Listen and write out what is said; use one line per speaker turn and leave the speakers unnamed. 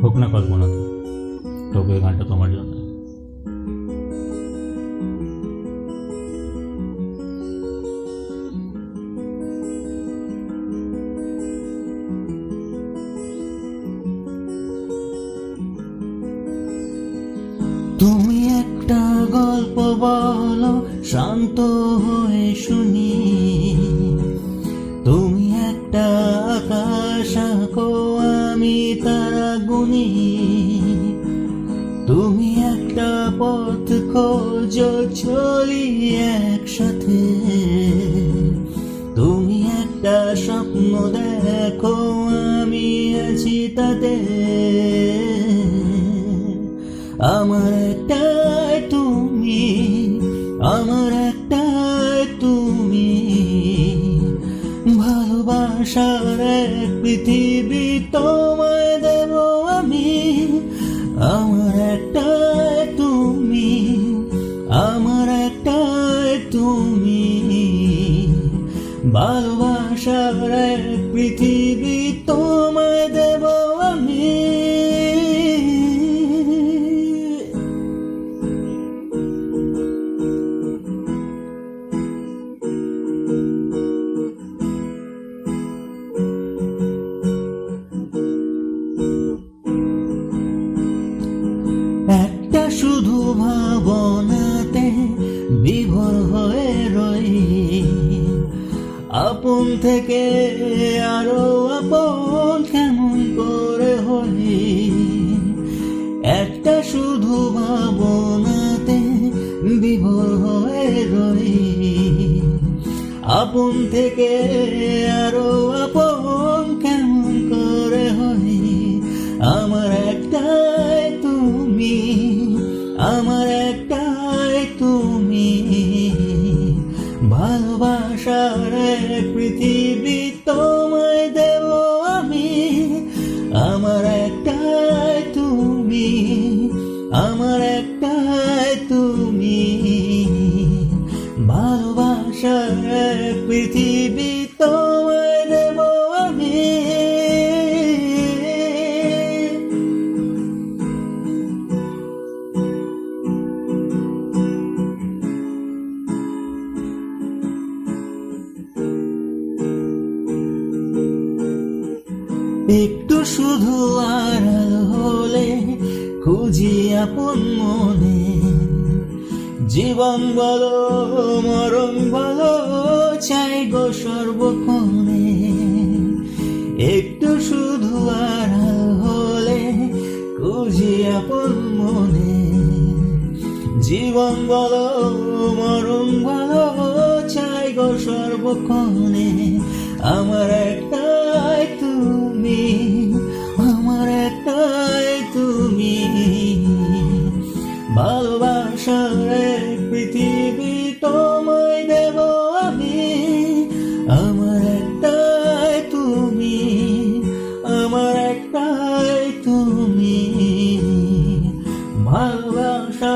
হোক না কল্পনা, তবে এই গানটা তোমার জন্য।
তুমি একটা গল্প বলো শান্ত হয়ে শুনি, তুমি একটা আকাশ আঁকো আমি তারা গুনি, তুমি একটা পথ খোঁজো চলি একসাথে, তুমি একটা স্বপ্ন দেখো আমি আছি তাতে, আমার একটাই তুমি, আমার একটাই তুমি, ভালোবাসার এক পৃথিবী তোমায় দেব আমি, আমার একটাই তুমি, আমার একটাই তুমি, ভালোবাসার এক পৃথিবী তোমায় দেব আমি। একটা শুধু ভাবনাতে বিভোর হয়ে রই, আপন থেকে আরো আপন কেমন করে হই, একটা শুধু ভাবনাতে বিভোর হয়ে রই, আপন থেকে আরো আপন কেমন করে হই, আমার একটাই তুমি, আমার একটাই তুমি, ভালোবাসার এক পৃথিবী তোমায় দেব আমি, আমার একটাই তুমি, আমার একটাই তুমি, ভালোবাসার এক পৃথিবী তোমায় দেব আমি। একটু শুধু আড়াল হলে খুঁজি আপন মনে, জীবন বলো মরণ বলো চাই গো সর্বক্ষণে, একটু শুধু আড়াল হলে খুঁজি আপন মনে, জীবন বলো মরণ বলো চাই গো সর্বক্ষণে, আমার একটাই তুমি, আমার একটাই তুমি, ভালোবাসার এক পৃথিবী তোমায় দেব আমি, আমার একটাই তুমি, আমার একটাই তুমি, ভালোবাসা